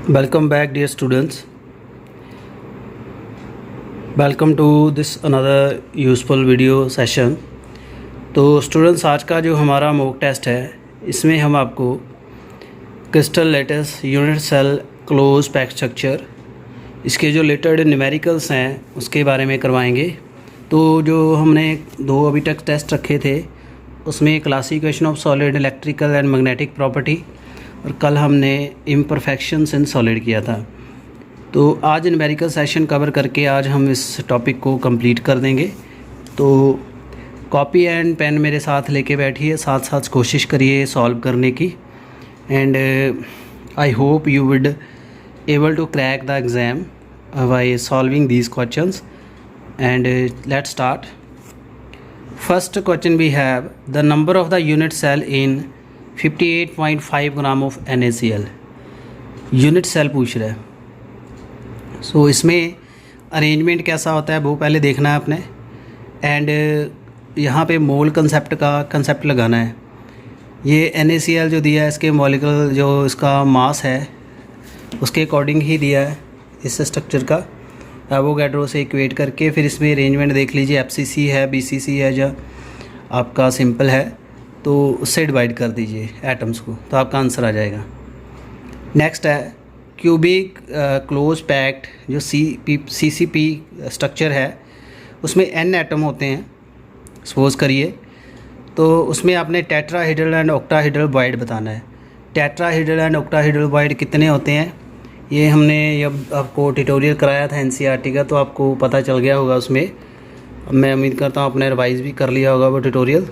Welcome back, dear students. Welcome to this another useful video session. तो students, आज का जो हमारा मॉक टेस्ट है इसमें हम आपको crystal lattice unit cell close pack structure इसके जो रिलेटेड न्यूमेरिकल्स हैं उसके बारे में करवाएंगे। तो जो हमने दो अभी तक टेस्ट रखे थे उसमें classification of solid, electrical and magnetic property, और कल हमने इम्परफेक्शंस इन सॉलिड किया था। तो आज न्यूमेरिकल सेशन कवर करके आज हम इस टॉपिक को कंप्लीट कर देंगे। तो कॉपी एंड पेन मेरे साथ लेके बैठिए, साथ साथ कोशिश करिए सॉल्व करने की। And I hope you would able to crack the exam by solving these questions. And let's start. First question we have the number of the unit cell in 58.5 gram of NaCl। Unit cell पूछ रहा है। सो इसमें arrangement कैसा होता है वो पहले देखना है आपने। एंड यहाँ पे मोल कंसेप्ट लगाना है। ये NaCl जो दिया है इसके मॉलिक्यूल जो इसका मास है उसके अकॉर्डिंग ही दिया है इस स्ट्रक्चर का, एवोगैड्रो से इक्वेट करके। फिर इसमें अरेंजमेंट देख लीजिए, FCC है, BCC है, जो आपका सिंपल है तो उससे डिवाइड कर दीजिए एटम्स को, तो आपका आंसर आ जाएगा। नेक्स्ट है क्यूबिक क्लोज पैक्ड जो CCP स्ट्रक्चर है उसमें N एटम होते हैं सपोज करिए। तो उसमें आपने टेट्राहेड्रल एंड ऑक्टाहेड्रल बॉइड बताना है। टेट्राहेड्रल एंड ऑक्टाहेड्रल बॉइड कितने होते हैं ये हमने जब आपको ट्यूटोरियल कराया था NCERT का, तो आपको पता चल गया होगा उसमें। मैं उम्मीद करता हूँ आपने रिवाइज़ भी कर लिया होगा वो ट्यूटोरियल,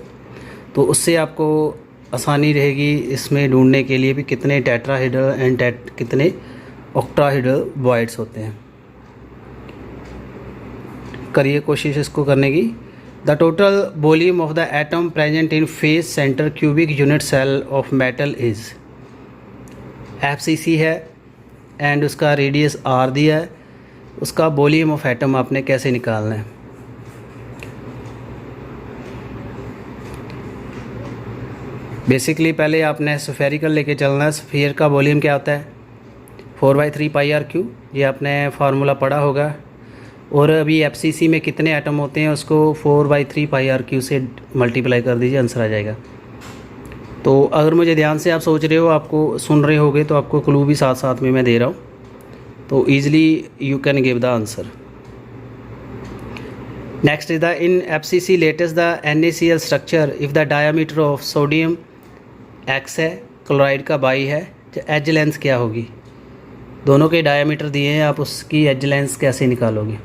तो उससे आपको आसानी रहेगी इसमें ढूंढने के लिए भी कितने टेट्राहेड्रल एंड कितने ऑक्टाहेड्रल बॉइड्स होते हैं। करिए कोशिश इसको करने की। The total volume of the atom present in face centre cubic unit cell of metal is, FCC है एंड उसका रेडियस R दिया है। उसका वॉल्यूम ऑफ एटम आपने कैसे निकालना है। बेसिकली पहले आपने स्फेरिकल लेके चलना है। स्फीयर का वॉल्यूम क्या होता है 4/3 πr3, ये आपने फार्मूला पढ़ा होगा। और अभी FCC में कितने एटम होते हैं उसको 4/3 πr3 से मल्टीप्लाई कर दीजिए, आंसर आ जाएगा। तो अगर मुझे ध्यान से आप सोच रहे हो, आपको सुन रहे होगे, तो आपको क्लू भी साथ साथ में मैं दे रहा हूँ, तो easily you can give the answer. Next is the in FCC latest the NaCl structure if the diameter of sodium X है, क्लोराइड का बाई है, तो एज लेंथ क्या होगी। दोनों के डायामीटर दिए हैं, आप उसकी एज लेंथ कैसे निकालोगे,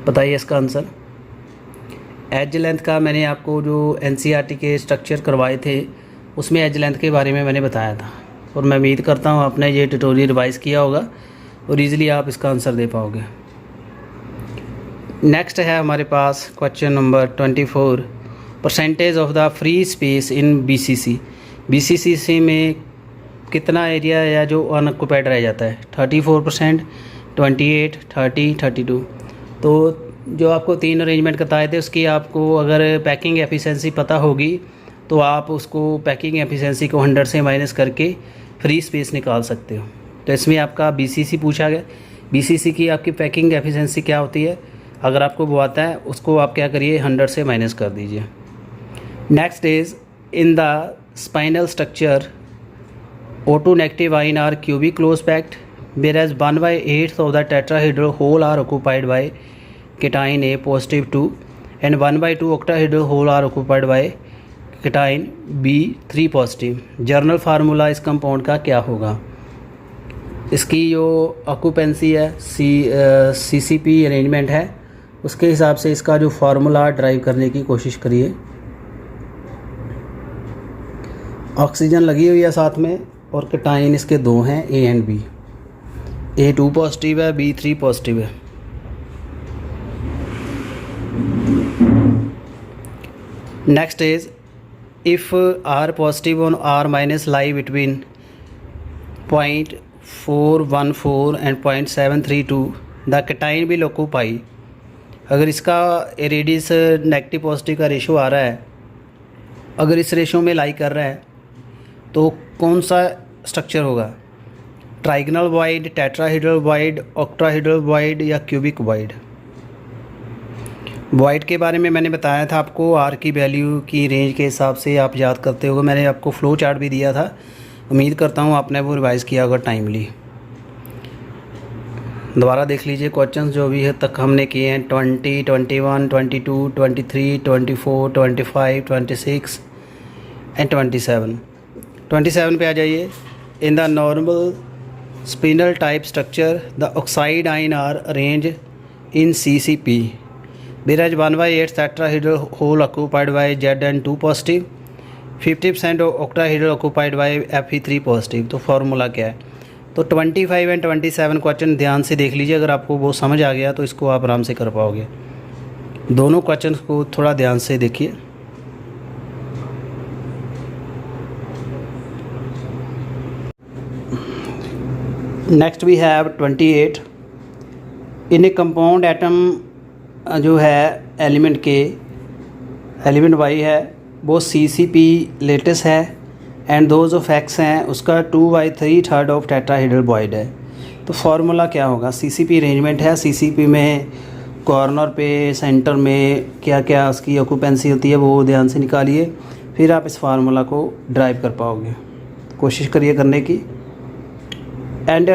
बताइए इसका आंसर। एज लेंथ का मैंने आपको जो NCERT के स्ट्रक्चर करवाए थे उसमें एज लेंथ के बारे में मैंने बताया था, और मैं उम्मीद करता हूँ आपने ये ट्यूटोरियल रिवाइज़ किया होगा और ईज़िली आप इसका आंसर दे पाओगे। नेक्स्ट है हमारे पास question number 24, percentage of the free space in BCC में कितना एरिया या जो अनऑक्युपाइड रह जाता है 34%, 28, 30, 32। तो जो आपको तीन अरेंजमेंट बताए थे उसकी आपको अगर पैकिंग एफिशिएंसी पता होगी तो आप उसको पैकिंग एफिशिएंसी को 100 से माइनस करके फ्री स्पेस निकाल सकते हो। तो इसमें आपका BCC पूछा गया। BCC की आपकी पैकिंग एफिशिएंसी क्या होती है, अगर आपको वो आता है उसको आप क्या करिए 100 से माइनस कर दीजिए। Next is in the spinel structure O2 negative ion are cubic close packed whereas 1/8 of the tetrahedral whole are occupied by cation A positive 2 and 1/2 octahedral whole are occupied by cation B 3 positive। Journal formula इस compound का क्या होगा। इसकी जो occupancy है CCP arrangement है उसके हिसाब से इसका जो फार्मूला ड्राइव करने की कोशिश करिए। ऑक्सीजन लगी हुई है साथ में और कैटाइन इसके दो हैं A and B। A 2 positive है, B 3 पॉजिटिव है। Next is if R positive on R minus lie between 0.414 and 0.732 the cation will occupy. अगर इसका रेडियस नेगेटिव पॉजिटिव का रेशो आ रहा है, अगर इस रेशो में लाई कर रहा है तो कौन सा स्ट्रक्चर होगा trigonal void, tetrahedral void, octahedral void या क्यूबिक वॉइड। वॉइड के बारे में मैंने बताया था आपको, आर की वैल्यू की रेंज के हिसाब से आप याद करते होगे। मैंने आपको फ्लो चार्ट भी दिया था, उम्मीद करता हूँ आपने वो रिवाइज़ किया होगा टाइमली। दोबारा देख लीजिए क्वेश्चंस जो भी है तक हमने किए हैं, 20, 21, 22, 23, 24, 25, 26 एंड 27। 27 पे आ जाइए। In the normal spinel type structure the oxide ion are arrange in CCP। There is 1/8 tetrahedral hole occupied by Zn2 positive, 50% of octahedral occupied by Fe3 positive. तो फार्मूला क्या है? तो 25 एंड 27 क्वेश्चन ध्यान से देख लीजिए। अगर आपको वो समझ आ गया तो इसको आप आराम से कर पाओगे। दोनों क्वेश्चन को थोड़ा ध्यान से देखिए। Next we have 28। In a compound atom जो है एलिमेंट के, एलिमेंट वाई है वो CCP लेटेस है एंड दोज ऑफ एक्स हैं उसका 2/3 ऑफ टेट्राहेड्रल वॉइड है। तो फार्मूला क्या होगा? CCP अरेंजमेंट है, CCP में कॉर्नर पे, सेंटर में क्या क्या उसकी ऑक्यूपेंसी होती है वो ध्यान से निकालिए, फिर आप इस फार्मूला को ड्राइव कर पाओगे। कोशिश करिए करने की। एंड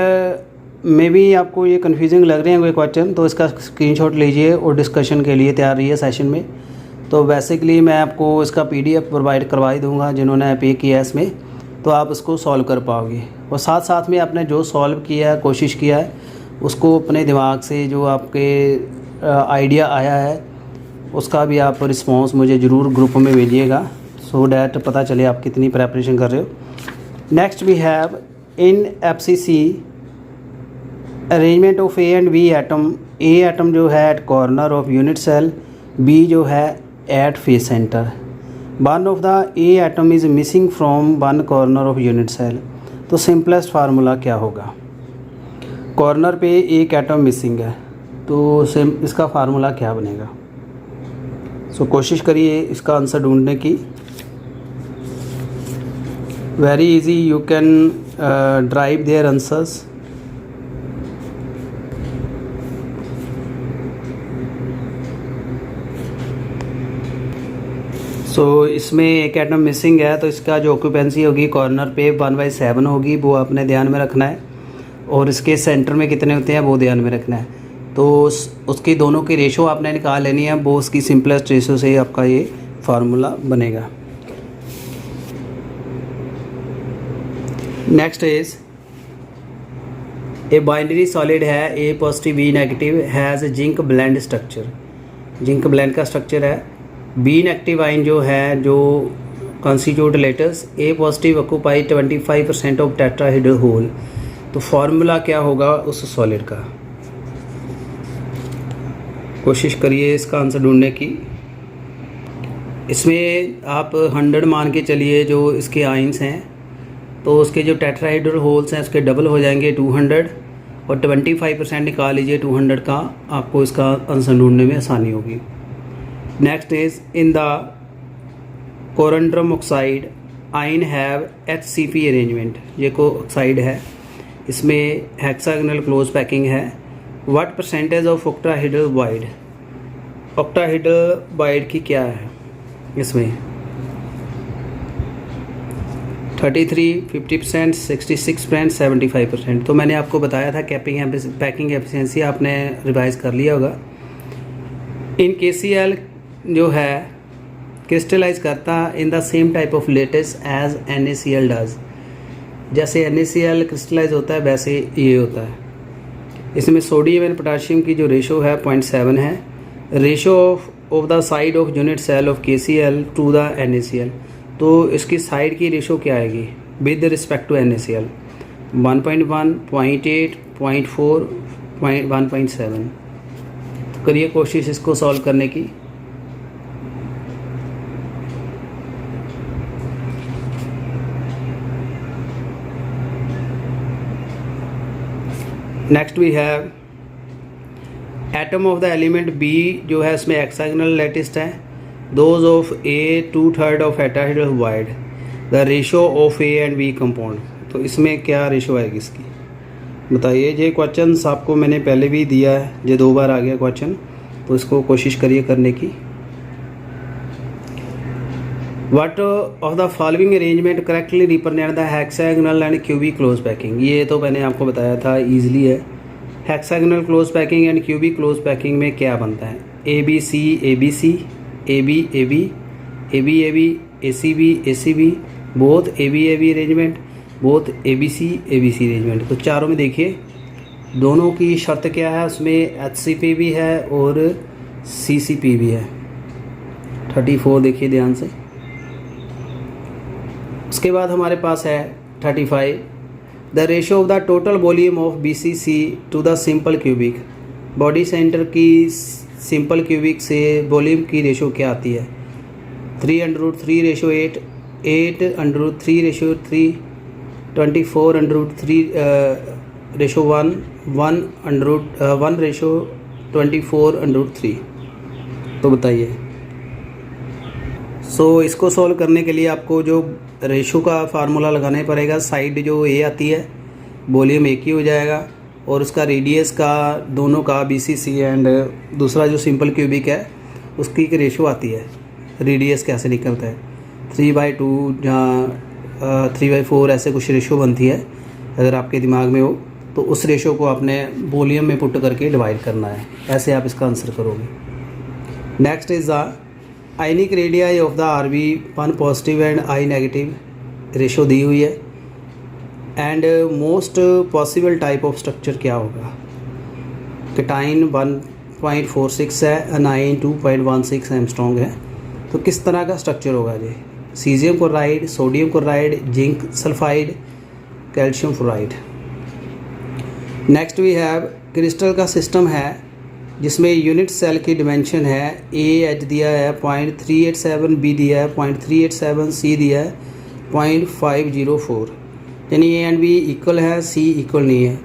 मे बी आपको ये कन्फ्यूजिंग लग रहे हैं कोई क्वेश्चन, तो इसका स्क्रीनशॉट लीजिए और डिस्कशन के लिए तैयार रहिए सेशन में। तो बेसिकली मैं आपको इसका PDF प्रोवाइड करवा ही दूँगा जिन्होंने पे किया है इसमें, तो आप उसको सॉल्व कर पाओगे। और साथ साथ में आपने जो सॉल्व किया है, कोशिश किया है, उसको अपने दिमाग से जो आपके आइडिया आया है उसका भी आप रिस्पॉन्स मुझे ज़रूर ग्रुप में भेजिएगा, सो डैट पता चले आप कितनी प्रेपरेशन कर रहे हो। Next we have in FCC arrangement of A and B atom. A atom जो है at corner of unit cell, B जो है at face centre. One of the A atom is missing from one corner of unit cell. तो simplest formula क्या होगा? Corner पे एक atom missing है तो इसका फार्मूला क्या बनेगा? सो कोशिश करिए इसका आंसर ढूंढने की। Very easy, you can drive their answers. So इसमें एक एटम मिसिंग है तो इसका जो ऑक्यूपेंसी होगी कॉर्नर पे 1/7 होगी, वो आपने ध्यान में रखना है। और इसके सेंटर में कितने होते हैं वो ध्यान में रखना है। तो उसकी दोनों की रेशो आपने निकाल लेनी है, वो उसकी सिंपलेस्ट रेशो से आपका ये फार्मूला बनेगा। Next is a binary solid है, A positive B negative, has zinc blende structure. Zinc blende का स्ट्रक्चर है। B नेगेटिव आइन जो है, जो constitute lattice, A positive occupy 25% of tetrahedral hole. तो फार्मूला क्या होगा उस सॉलिड का? कोशिश करिए इसका आंसर ढूंढने की। इसमें आप 100 मान के चलिए जो इसके आइंस हैं, तो उसके जो टेट्राहेड्रल होल्स हैं उसके डबल हो जाएंगे 200, और 25% निकाल लीजिए 200 का, आपको इसका आंसर ढूंढने में आसानी होगी। Next is in the corundum oxide ion have HCP arrangement. ये को ऑक्साइड है, इसमें हेक्सागोनल क्लोज पैकिंग है। What percentage of octahedral void? Octahedral void की क्या है इसमें? 33, 50%, 66%, 75%। तो मैंने आपको बताया था पैकिंग एफिशिएंसी आपने रिवाइज कर लिया होगा। इन KCl जो है क्रिस्टलाइज करता in the same type of lattice as NaCl does. जैसे NaCl क्रिस्टलाइज होता है वैसे ये होता है। इसमें सोडियम एंड पोटाशियम की जो रेशो है 0.7 है। Ratio of the side of unit cell of KCl to the NaCl। तो इसकी साइड की रेशो क्या आएगी विद रिस्पेक्ट टू NaCl? 1.1, 0.8, 0.4, 1.7। तो करिए कोशिश इसको सॉल्व करने की। Next we have atom of the element B जो है इसमें हेक्सागोनल लेटिस्ट है। Those of A 2/3 of hexahedral void. The ratio of A and B compound. तो इसमें क्या रेशो आएगी इसकी? बताइए। ये क्वेश्चंस आपको मैंने पहले भी दिया है, ये 2 बार आ गया क्वेश्चन, तो इसको कोशिश करिए करने की। What of the following arrangement correctly represent the hexagonal and cubic close packing. ये तो मैंने आपको बताया था, ईजिली है। Hexagonal close packing and cubic close packing में क्या बनता है? A B C, A B C, A B A B, A B A B, A C B, A C B, both A B arrangement, both A B C arrangement. तो चारों में देखिए दोनों की शर्त क्या है, उसमें एच सी पी भी है और सी सी पी भी है। 34 देखिए ध्यान से। उसके बाद हमारे पास है 35, the ratio of the total volume of B C C to the simple cubic. Body centre की सिंपल क्यूबिक से वॉल्यूम की रेशो क्या आती है? 3/3/8, 8/3/3, 24/3/1, 1/1/24/3। तो बताइए। इसको सॉल्व करने के लिए आपको जो रेशो का फार्मूला लगाना पड़ेगा। साइड जो ए आती है वॉल्यूम एक ही हो जाएगा, और उसका रेडियस का दोनों का BCC एंड दूसरा जो सिंपल क्यूबिक है उसकी एक रेशो आती है। रेडियस कैसे निकलता है? 3/2 जहाँ 3/4 ऐसे कुछ रेशो बनती है। अगर आपके दिमाग में हो तो उस रेशो को आपने वॉल्यूम में पुट करके डिवाइड करना है। ऐसे आप इसका आंसर करोगे। Next is the ionic radii of the RB, 1 positive and I negative ratio दी हुई है। And most possible type of structure क्या होगा? केटाइन 1.46 है, अनाइन 2.16 एंगस्ट्रॉम है। तो किस तरह का स्ट्रक्चर होगा ये? Caesium chloride, sodium chloride, zinc sulphide, calcium fluoride. Next we have crystal का सिस्टम है जिसमें यूनिट सेल की डिमेंशन है AH दिया है 0.387, B दिया है 0.387, C दिया है 0.504। यानी A एंड B इक्वल है, C इक्वल नहीं है।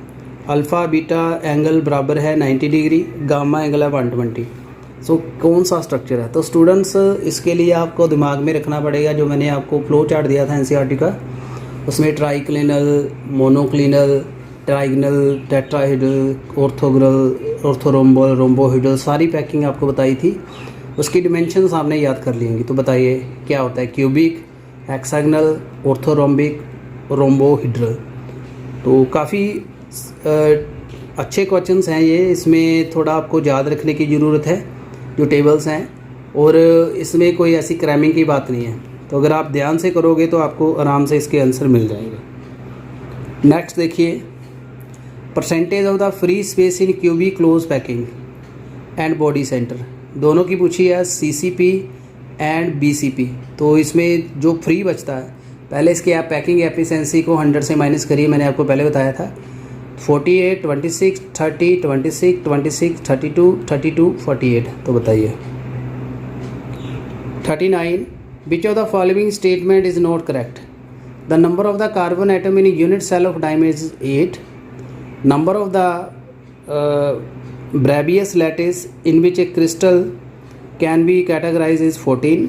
अल्फ़ा बीटा एंगल बराबर है 90 डिग्री, गामा एंगल है 120। कौन सा स्ट्रक्चर है? तो स्टूडेंट्स इसके लिए आपको दिमाग में रखना पड़ेगा जो मैंने आपको फ्लो चार्ट दिया था NCERT का। उसमें ट्राइक्लिनल, मोनोक्लिनल, ट्राइगनल, टेट्राहेड्रल, ऑर्थोरोम्बल, रोम्बोहेड्रल सारी पैकिंग आपको बताई थी। उसकी डिमेंशंस आपने याद कर ली होंगी। तो बताइए क्या होता है? Cubic, hexagonal, orthorhombic, rhombohedral. तो काफ़ी अच्छे क्वेश्चंस हैं ये। इसमें थोड़ा आपको याद रखने की ज़रूरत है जो टेबल्स हैं, और इसमें कोई ऐसी क्रैमिंग की बात नहीं है। तो अगर आप ध्यान से करोगे तो आपको आराम से इसके आंसर मिल जाएंगे। नेक्स्ट देखिए, percentage of the free space in cubic close packing and body centre. दोनों की पूछी है, CCP एंड BCP। तो इसमें जो फ्री बचता है, पहले इसकी आप पैकिंग एफिशिएंसी को 100 से माइनस करिए। मैंने आपको पहले बताया था 48, 26, 30, 26, 26, 32, 32, 48। तो बताइए। 39, which of the following statement is not correct? The number of the carbon atom in unit cell of diamond is 8। Number of the Brabius lattice in which a crystal can be categorized is 14.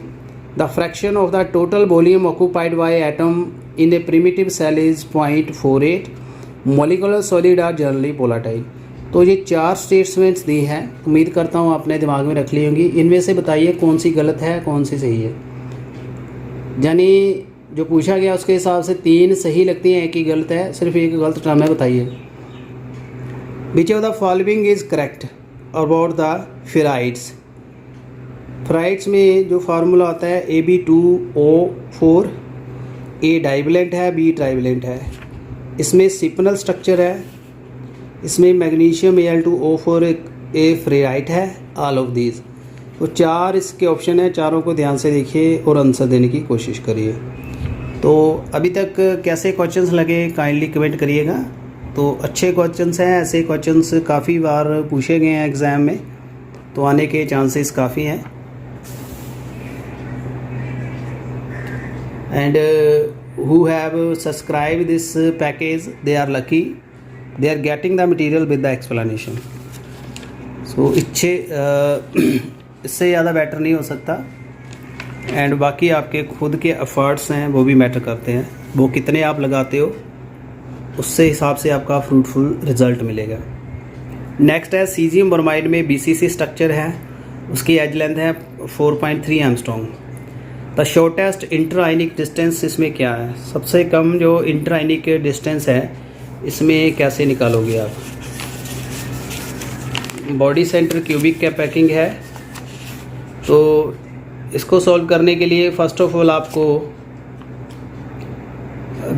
The fraction of the total volume occupied by atom in a primitive cell is 0.48. Molecular solid are generally volatile. तो ये 4 statements दी हैं, उम्मीद करता हूँ आपने दिमाग में रख ली होंगी। इनमें से बताइए कौन सी गलत है, कौन सी सही है। यानी जो पूछा गया उसके हिसाब से 3 सही लगती हैं, एक ही गलत है। सिर्फ एक गलत टर्म है, बताइए। Which of the following is correct about the ferrites? Ferrites में जो फार्मूला आता है AB2O4, A डाइवेलेंट है, B ट्राइवेलेंट है। इसमें सिपनल स्ट्रक्चर है। इसमें मैग्नीशियम Al2O4 A फेराइट है। All of these. तो 4 इसके ऑप्शन है, चारों को ध्यान से देखिए और आंसर देने की कोशिश करिए। तो अभी तक कैसे क्वेश्चंस लगे काइंडली कमेंट करिएगा। तो अच्छे क्वेश्चंस हैं, ऐसे क्वेश्चंस काफ़ी बार पूछे गए हैं एग्ज़ाम में, तो आने के चांसेस काफ़ी हैं। And who have subscribe this package they are lucky, they are getting the material with the explanation. So इससे ज़्यादा बेटर नहीं हो सकता। एंड बाकी आपके खुद के एफर्ट्स हैं वो भी मैटर करते हैं, वो कितने आप लगाते हो उससे हिसाब से आपका फ्रूटफुल रिजल्ट मिलेगा। नेक्स्ट है सीजियम ब्रोमाइड में BCC स्ट्रक्चर है, उसकी एज लेंथ है 4.3 angstrom. The shortest inter ionic distance इसमें क्या है, सबसे कम जो इंटर आयनिक डिस्टेंस है इसमें कैसे निकालोगे आप। बॉडी सेंटर क्यूबिक का पैकिंग है, तो इसको सॉल्व करने के लिए फर्स्ट ऑफ ऑल आपको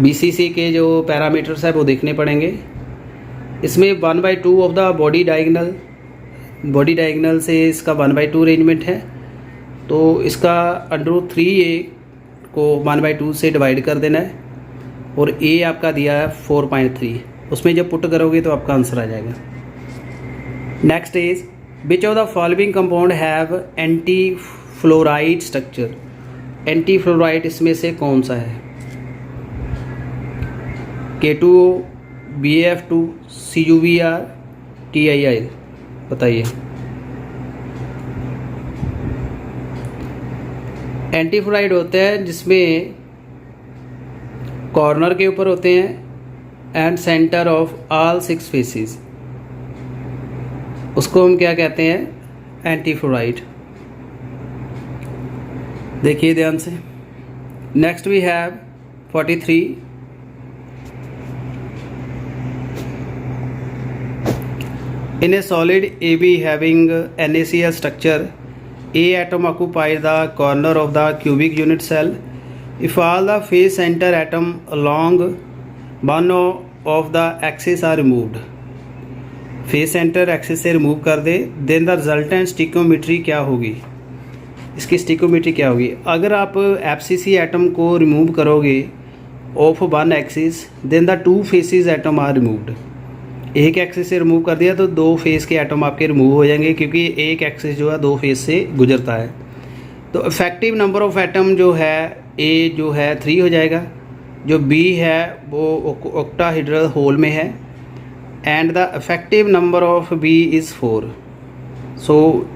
BCC के जो पैरामीटर्स है वो देखने पड़ेंगे। इसमें 1/2 ऑफ द बॉडी डायगनल से इसका 1/2 अरेंजमेंट है, तो इसका √3a को 1/2 से डिवाइड कर देना है, और a आपका दिया है 4.3, उसमें जब पुट करोगे तो आपका आंसर आ जाएगा। Next is which of the following compound have anti fluoride structure. Anti fluoride इसमें से कौन सा है, K2O, BF2, CuVr, TiI, बताइए। एंटी फ्लोराइड होते हैं जिसमें कॉर्नर के ऊपर होते हैं and centre of all 6 faces, उसको हम क्या कहते हैं, एंटी फ्लोराइड। देखिए ध्यान से। Next we have 43 in a solid AB having NaCl structure, A atom occupies the corner of the cubic unit cell. If all the face center atom along one of the axis are removed, face centre axis से remove कर दे, then the resultant stoichiometry क्या होगी, इसकी stoichiometry क्या होगी। अगर आप FCC एटम को रिमूव करोगे of one axis, then the 2 faces atom are removed. एक एक्सिस से रिमूव कर दिया तो 2 फेस के एटम आपके रिमूव हो जाएंगे, क्योंकि एक एक्सिस जो है 2 फेस से गुजरता है। तो इफेक्टिव नंबर ऑफ एटम जो है A जो है 3 हो जाएगा, जो B है वो ऑक्टाहेड्रल होल में है, and the effective number of B is 4। सो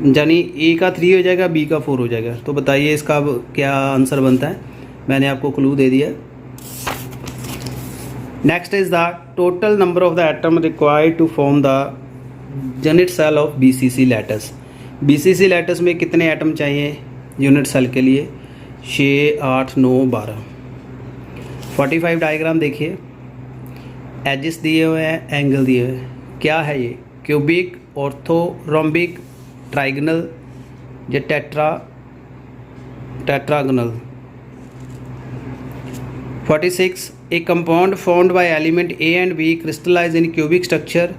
यानी A का 3 हो जाएगा, B का 4 हो जाएगा। तो बताइए इसका क्या आंसर बनता है, मैंने आपको क्लू दे दिया। Next is the total number of the atom required to form the unit cell of BCC lattice. BCC lattice में कितने एटम चाहिए यूनिट सेल के लिए, 6, 8, 9, 12। 45 डायग्राम देखिए, एजिस दिए हुए हैं, एंगल दिए हुए हैं। क्या है ये, क्यूबिक, ऑर्थो, रोम्बिक, ट्राइगनल या tetragonal. 46 a compound formed by element A and B crystallise in cubic structure.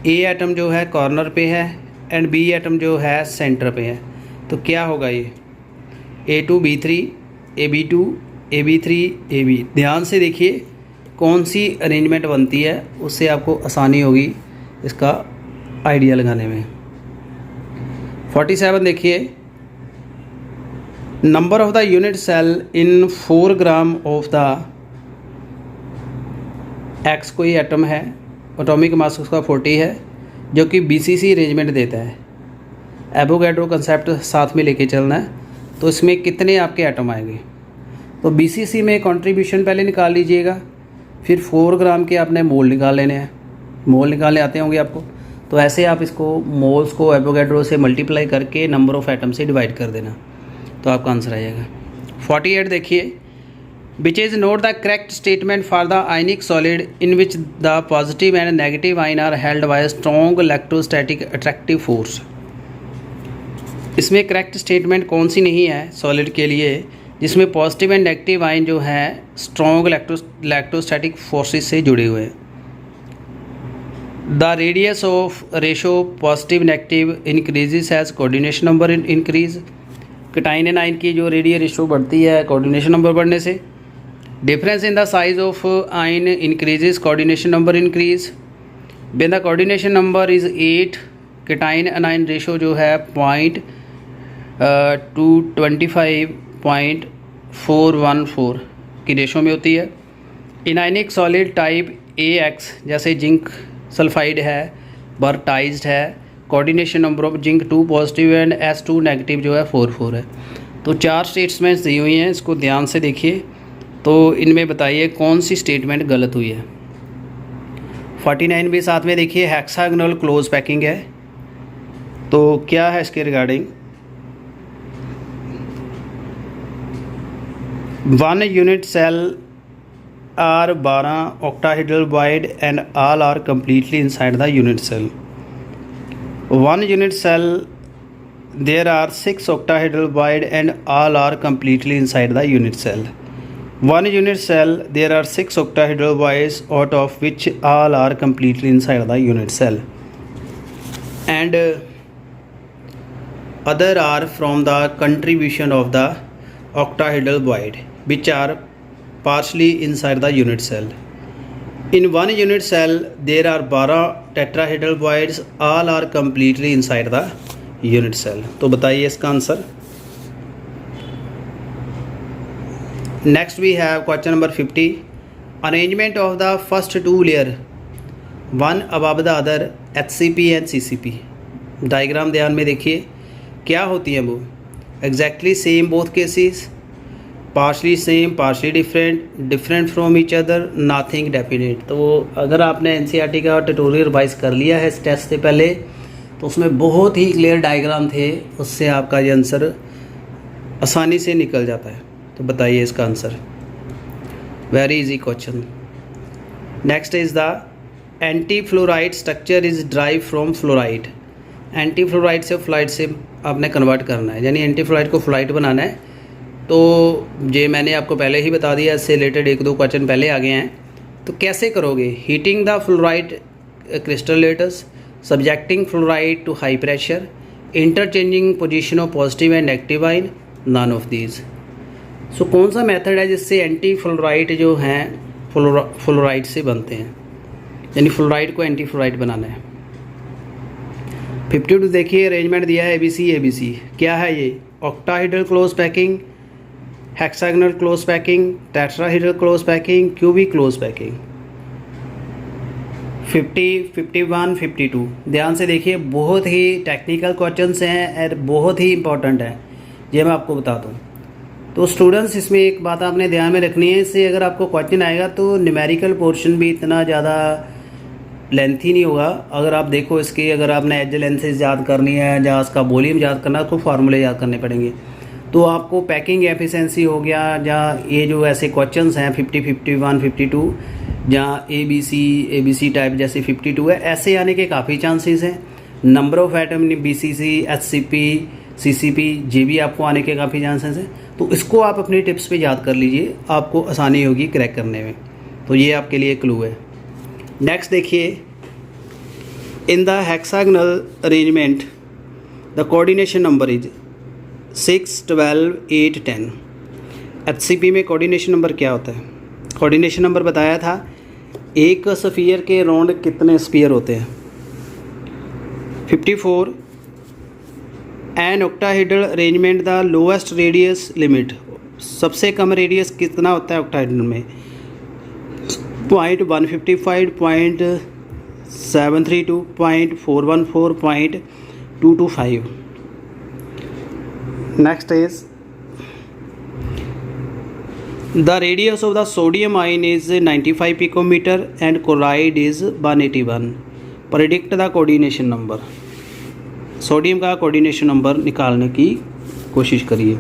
A atom जो है कॉर्नर पे है एंड B एटम जो है सेंटर पे है, तो क्या होगा ये, A2B3, AB2, AB3, AB। ध्यान से देखिए कौन सी अरेंजमेंट बनती है, उससे आपको आसानी होगी इसका आइडिया लगाने में। 47 देखिए, number of the unit cell in 4 gram of the X कोई एटम है, एटॉमिक मास उसका 40 है, जो कि BCC अरेंजमेंट देता है। एवोगैड्रो कंसेप्ट साथ में लेके चलना है, तो इसमें कितने आपके एटम आएंगे। तो BCC में कंट्रीब्यूशन पहले निकाल लीजिएगा, फिर 4 ग्राम के आपने मोल निकाल लेने हैं। मोल निकालने आते होंगे आपको, तो ऐसे आप इसको मोल्स को एवोगैड्रो से मल्टीप्लाई करके नंबर ऑफ एटम से डिवाइड कर देना, तो आपका आंसर आ जाएगा। 48 देखिए, which is not the correct statement for the ionic solid in which the positive and negative ion are held by a strong electrostatic attractive force। इसमें correct statement कौन सी नहीं है सॉलिड के लिए, जिसमें पॉजिटिव एंड नेगेटिव आयन जो है strong electrostatic forces से जुड़े हुए हैं। The radius of ratio positive negative increases as coordination number increase. Cation and ion की जो रेडियल रेशो बढ़ती है कोऑर्डिनेशन नंबर बढ़ने से। Difference in the size of ion increases, coordination number increase. When the coordination number is 8, cation anion ratio जो है 0.25.414 की ratio में होती है। इनाइनिक सॉलिड टाइप AX जैसे जिंक सल्फाइड है, बर्टाइज्ड है, coordination number of zinc 2 positive and S2 negative जो है 4 है। तो 4 स्टेटमेंट्स दी हुई हैं, इसको ध्यान से देखिए। तो इनमें बताइए कौन सी स्टेटमेंट गलत हुई है। 49 भी साथ में देखिए हेक्सागोनल क्लोज पैकिंग है। तो क्या है इसके regarding, 1 unit cell are 12 octahedral wide and all are completely inside the unit cell. 1 unit cell there are 6 octahedral wide and all are completely inside the unit cell. 1 unit cell there are 6 octahedral wide out of which all are completely inside the unit cell, and other are from the contribution of the octahedral wide which are partially inside the unit cell. In 1 unit cell there are 12 tetrahedral voids, all are completely inside the unit cell. तो बताइए इसका answer. Next we have question number 50. Arrangement of the first two layer, one above the other, HCP and CCP. Diagram ध्यान में देखिए, क्या होती हैं वो, exactly same both cases, partially same, partially different, different from each other, nothing definite. तो अगर आपने एनसीईआरटी का ट्यूटोरियल रिवाइज कर लिया है इस टेस्ट से पहले, तो उसमें बहुत ही क्लियर डायग्राम थे, उससे आपका ये आंसर आसानी से निकल जाता है। तो बताइए इसका answer, very easy question. Next is the anti fluoride structure is drive from fluoride. Anti fluoride से फ्लोराइड से आपने कन्वर्ट करना है, यानी एंटी फ्लोराइड को फ्लोराइड बनाना है। तो ये मैंने आपको पहले ही बता दिया, इससे रिलेटेड 1-2 क्वेश्चन पहले आ गए हैं। तो कैसे करोगे, heating the fluoride crystals, subjecting fluoride to high pressure, interchanging position of positive and negative ion, none of these. So कौन सा मेथड है जिससे एंटी फ्लोराइड जो हैं फ्लोराइड से बनते हैं, यानी फ्लोराइड को एंटी फ्लोराइड बनाना है। 52 देखिए, अरेंजमेंट दिया है ABC ABC। क्या है ये, octahedral close packing, hexagonal close packing, tetrahedral close packing, cubic close packing. 50, 51, 52 ध्यान से देखिए, बहुत ही टेक्निकल क्वेश्चंस हैं और बहुत ही इंपॉर्टेंट है, ये मैं आपको बता दूं। तो स्टूडेंट्स, इसमें एक बात आपने ध्यान में रखनी है, इससे अगर आपको क्वेश्चन आएगा तो न्यूमेरिकल पोर्शन भी इतना ज़्यादा लेंथी नहीं होगा। अगर आप देखो इसकी, अगर आपने एज लेंथेज याद करनी है या उसका वॉल्यूम याद करना है तो फार्मूले याद करने पड़ेंगे। तो आपको पैकिंग एफिशिएंसी हो गया, या ये जो ऐसे क्वेश्चंस हैं 50, 51, 52, जहाँ ABC टाइप जैसे 52 है, ऐसे आने के काफ़ी चांसेस हैं। Number of atom BCC, HCP, CCP, ये भी आपको आने के काफ़ी चांसेस हैं। तो इसको आप अपनी टिप्स पे याद कर लीजिए, आपको आसानी होगी क्रैक करने में। तो ये आपके लिए क्लू है। नेक्स्ट देखिए, in the hexagonal arrangement the coordination number is 6, 12, 8, 10। HCP में कोऑर्डिनेशन नंबर क्या होता है, कोऑर्डिनेशन नंबर बताया था। एक स्फीयर के राउंड कितने स्फीयर होते हैं, 54। An octahedral arrangement the lowest radius limit, सबसे कम रेडियस कितना होता है ऑक्टाहेड्रल में, 0.155, 0.732, 0.414, 0.225। Next is the radius of the sodium ion is 95 picometer and chloride is 181. Predict the coordination number. Sodium का कोऑर्डिनेशन नंबर निकालने की कोशिश करिए।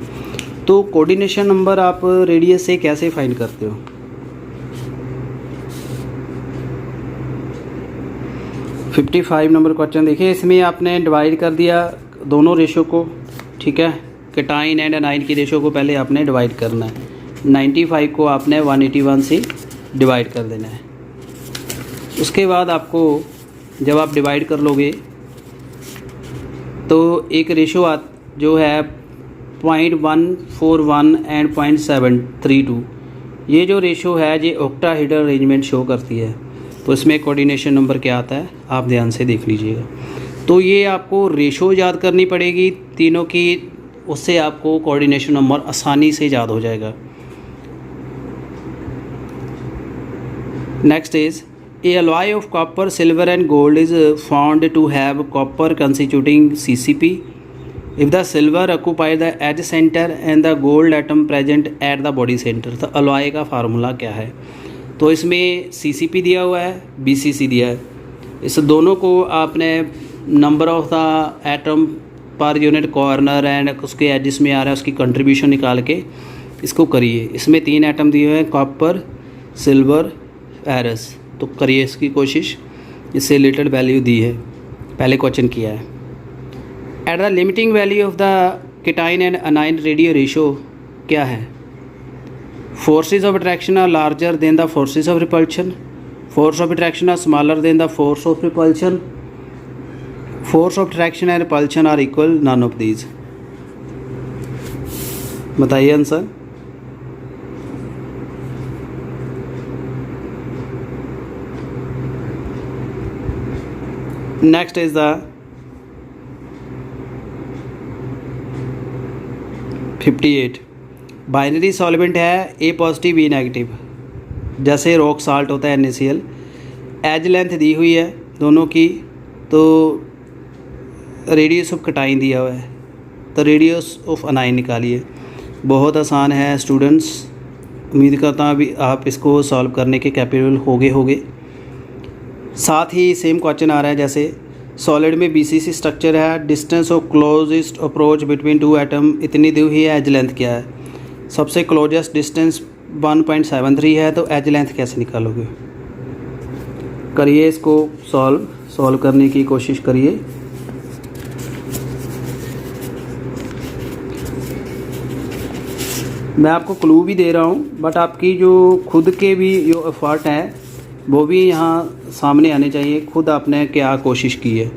तो कोऑर्डिनेशन नंबर आप रेडियस से कैसे फाइंड करते हो, $55 नंबर क्वेश्चन देखिए। इसमें आपने डिवाइड कर दिया दोनों रेशो को, ठीक है, कैटाइन एंड एनाइन की रेशो को पहले आपने डिवाइड करना है। 95 को आपने 181 से डिवाइड कर देना है। उसके बाद आपको जब आप डिवाइड कर लोगे तो एक रेशो जो है 0.141 एंड 0.732, ये जो रेशो है ये ऑक्टाहेड्रल अरेंजमेंट शो करती है। तो इसमें कोऑर्डिनेशन नंबर क्या आता है आप ध्यान से देख लीजिएगा। तो ये आपको रेशो याद करनी पड़ेगी तीनों की, उससे आपको कोऑर्डिनेशन नंबर आसानी से याद हो जाएगा। Next is A alloy of copper, silver and gold is found to have copper constituting CCP if the silver occupy the edge center and the gold atom present at the body center। तो alloy का formula क्या है, तो इसमें CCP दिया हुआ है, BCC दिया है। इस दोनों को आपने number of the atom per unit corner and उसके एजिस में आ रहा है उसकी कंट्रीब्यूशन निकाल के इसको करिए। इसमें 3 एटम दिए हुए हैं, कॉपर, सिल्वर, एरस। तो करिए इसकी कोशिश, इससे रिलेटेड वैल्यू दी है, पहले क्वेश्चन किया है। At the limiting value of the cation and anion radius ratio क्या है? Forces of attraction are larger than the forces of repulsion, force of attraction are smaller than the force of repulsion, force of attraction and repulsion are equal, none of these. बताइए answer. Next is the 58। Binary solvent है A positive B negative, जैसे rock salt होता है NaCl। As length दी हुई है दोनों की, तो रेडियस ऑफ कटाइन दिया हुआ है, तो रेडियस ऑफ अनाइन निकालिए। बहुत आसान है स्टूडेंट्स, उम्मीद करता हूँ अभी आप इसको सॉल्व करने के कैपेबल होगे। साथ ही सेम क्वेश्चन आ रहा है, जैसे सॉलिड में BCC स्ट्रक्चर है, distance of closest approach between 2 atom इतनी दी हुई है, एज लेंथ क्या है? सबसे क्लोजेस्ट डिस्टेंस 1.73 है, तो एज लेंथ कैसे निकालोगे? करिए इसको सॉल्व करने की कोशिश करिए। मैं आपको क्लू भी दे रहा हूँ, बट आपकी जो खुद के भी जो एफर्ट है वो भी यहाँ सामने आने चाहिए, खुद आपने क्या कोशिश की है।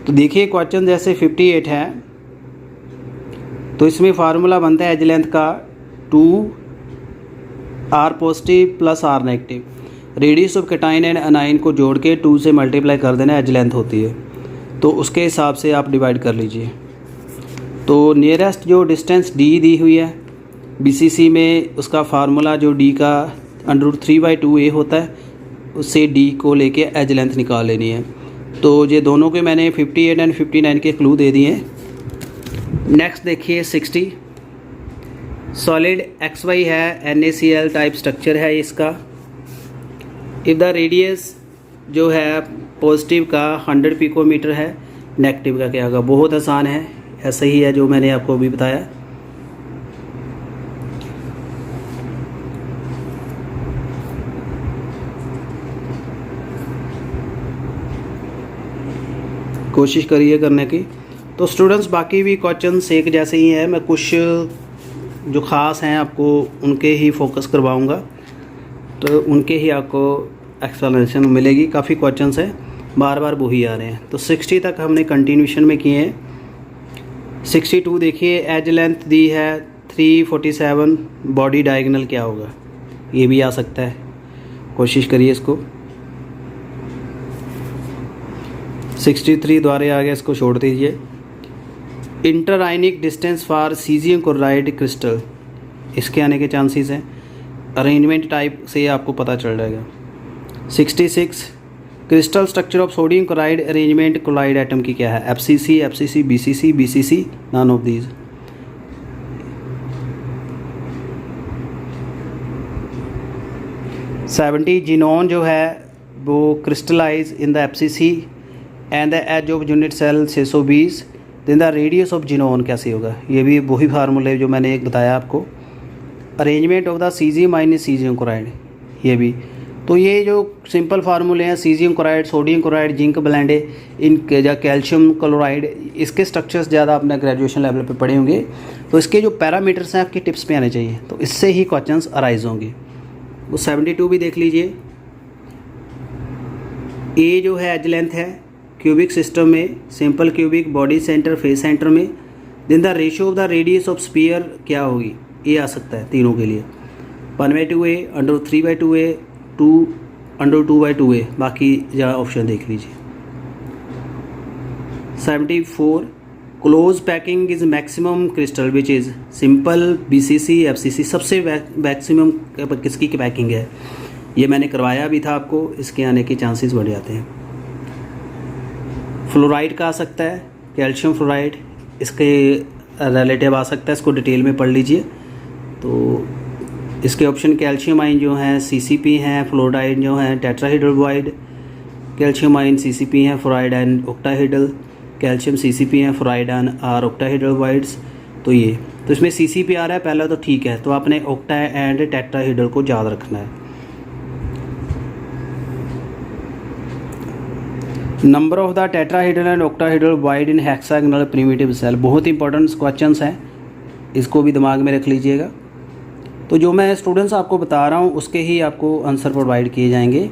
तो देखिए क्वेश्चन जैसे 58 है, तो इसमें फार्मूला बनता है एज लेंथ का 2r positive plus r negative. Radius of cation and anion को जोड़ के 2 से मल्टीप्लाई कर देना, एज लेंथ होती है, तो उसके हिसाब से आप डिवाइड कर लीजिए। तो नियरेस्ट जो डिस्टेंस d दी हुई है BCC में, उसका फार्मूला जो d का √3/2a होता है, उससे d को लेके एज लेंथ निकाल लेनी है। तो ये दोनों के मैंने 58 एंड 59 के क्लू दे दिए हैं। नेक्स्ट देखिए 60। सॉलिड XY है, NaCl टाइप स्ट्रक्चर है इसका। इफ़ द रेडियस जो है पॉजिटिव का 100 पिकोमीटर है, नेगेटिव का क्या होगा? बहुत आसान है, ऐसा ही है जो मैंने आपको अभी बताया। कोशिश करिए करने की। तो स्टूडेंट्स बाकी भी क्वेश्चन एक जैसे ही हैं, मैं कुछ जो ख़ास हैं आपको उनके ही फोकस करवाऊंगा, तो उनके ही आपको एक्सप्लेनेशन मिलेगी। काफ़ी क्वेश्चंस हैं, बार बार वही आ रहे हैं। तो 60 तक हमने कंटिन्यूशन में किए हैं। 62 देखिए, एज लेंथ दी है 347, बॉडी डायगोनल क्या होगा? ये भी आ सकता है, कोशिश करिए इसको। 63 द्वारे आ गया, इसको छोड़ दीजिए। Interionic distance for caesium chloride crystal, इसके आने के चांसेस हैं। अरेंजमेंट टाइप से आपको पता चल जाएगा। 66 crystal structure of sodium chloride arrangement chloride atom की क्या है? FCC, FCC, BCC, BCC, none of these. Xenon जो है वो crystallise in the FCC and the edge of unit cell 620, then the radius of xenon कैसे होगा? ये भी वही फार्मूले जो मैंने एक बताया आपको। Arrangement of the caesium minus caesium chloride, ये भी। तो ये जो सिंपल फार्मूले हैं, caesium chloride, sodium chloride, zinc blende, इनके या कैल्शियम क्लोराइड, इसके स्ट्रक्चर्स ज़्यादा आपने ग्रेजुएशन लेवल पे पढ़े होंगे। तो इसके जो पैरामीटर्स हैं आपके टिप्स पे आने चाहिए, तो इससे ही क्वेश्चंस अराइज होंगे। वो 72 भी देख लीजिए। ए जो है एज लेंथ है क्यूबिक सिस्टम में, simple cubic, body centre, face centre में। Then the ratio of the radius of sphere क्या होगी? ये आ सकता है तीनों के लिए, 1/2a, √3/2a, 2/2/2a। बाकी जरा ऑप्शन देख लीजिए। 74 close packing is maximum crystal which is simple, BCC, FCC। सबसे मैक्सिमम किसकी पैकिंग है? ये मैंने करवाया भी था आपको, इसके आने के चांसेस बढ़ जाते हैं। फ्लोराइड का आ सकता है, कैल्शियम फ्लोराइड, इसके रिलेटिव आ सकता है, इसको डिटेल में पढ़ लीजिए। तो इसके ऑप्शन कैल्शियम आयन जो हैं CCP हैं, फ्लोराइड जो हैं tetrahedral bromide, calcium ion CCP हैं, fluoride and octahedral, calcium CCP हैं, fluoride and are octahedral bromides. तो ये तो इसमें CCP आ रहा है पहला, तो ठीक है। तो आपने ऑक्टा एंड टेट्राहेड्रल को याद रखना है। Number of the tetrahedral and octahedral bromide in hexagonal primitive cell, बहुत इंपॉर्टेंट क्वेश्चंस हैं, इसको भी दिमाग में रख लीजिएगा। तो जो मैं स्टूडेंट्स आपको बता रहा हूँ उसके ही आपको आंसर प्रोवाइड किए जाएंगे।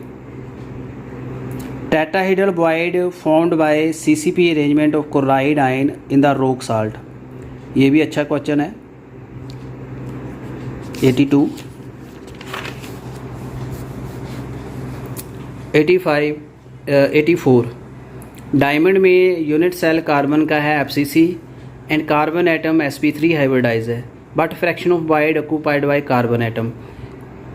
Tetrahedral bromide formed by CCP arrangement of chloride ion in the rock salt, ये भी अच्छा क्वेश्चन है। 82 85 84 डायमंड में यूनिट सेल कार्बन का है FCC and carbon atom sp3 hybridise है, but fraction of void occupied by carbon atom,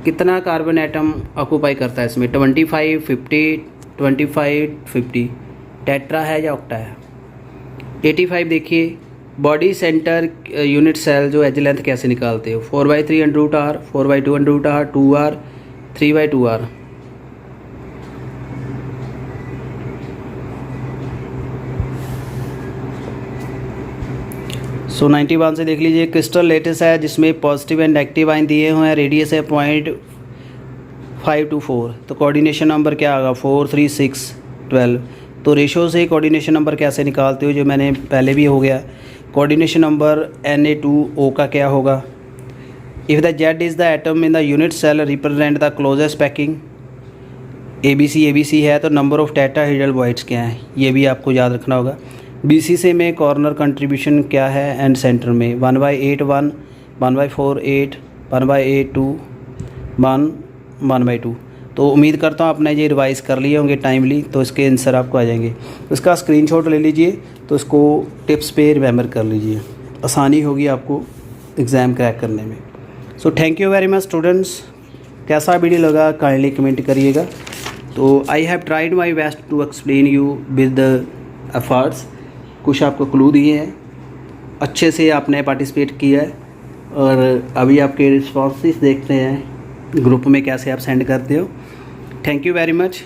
कितना carbon atom occupy करता है इसमें? 25 50 25 50, टेट्रा है या ऑक्टा है? 85 देखिए, बॉडी सेंटर यूनिट सेल जो एज लेंथ कैसे निकालते हो? 4/3 √r, 4/2 √r, 2r, 3/2r। सो 91 से देख लीजिए, क्रिस्टल लेटिस है जिसमें पॉजिटिव एंड नेगेटिव आयन दिए हुए हैं, रेडियस है 0.524, तो कोऑर्डिनेशन नंबर क्या होगा? 4 3 6 12। तो रेशो से कोऑर्डिनेशन नंबर कैसे निकालते हो, जो मैंने पहले भी हो गया। कोऑर्डिनेशन नंबर Na2O का क्या होगा? If the Z is the atom in the unit cell represent the closest packing, ABC है, तो नंबर ऑफ टेट्राहेड्रल ब्रोमाइड्स क्या है, ये भी आपको याद रखना होगा। BC से में कॉर्नर कंट्रीब्यूशन क्या है एंड सेंटर में? 1/8 1, 1/4 8, 1/8 2, 1 1/2। तो उम्मीद करता हूँ आपने ये रिवाइज़ कर लिए होंगे टाइमली, तो इसके आंसर आपको आ जाएंगे। इसका स्क्रीनशॉट ले लीजिए, तो इसको टिप्स पे रिमेंबर कर लीजिए, आसानी होगी आपको एग्ज़ाम क्रैक करने में। So thank you very much students. कैसा वीडियो लगा काइंडली कमेंट करिएगा। तो I have tried my best to explain you with the efforts, कुछ आपको क्लू दिए हैं, अच्छे से आपने पार्टिसिपेट किया है, और अभी आपके रिस्पॉन्सेस देखते हैं ग्रुप में कैसे आप सेंड करते हो। Thank you very much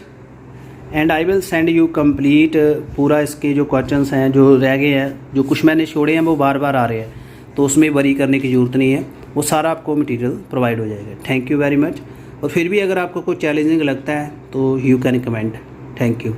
and I will send you complete पूरा इसके जो क्वेश्चंस हैं जो रह गए हैं, जो कुछ मैंने छोड़े हैं वो बार बार आ रहे हैं, तो उसमें वरी करने की ज़रूरत नहीं है, वो सारा आपको मटेरियल प्रोवाइड हो जाएगा। Thank you very much. और फिर भी अगर आपको कुछ चैलेंजिंग लगता है तो you can comment. Thank you.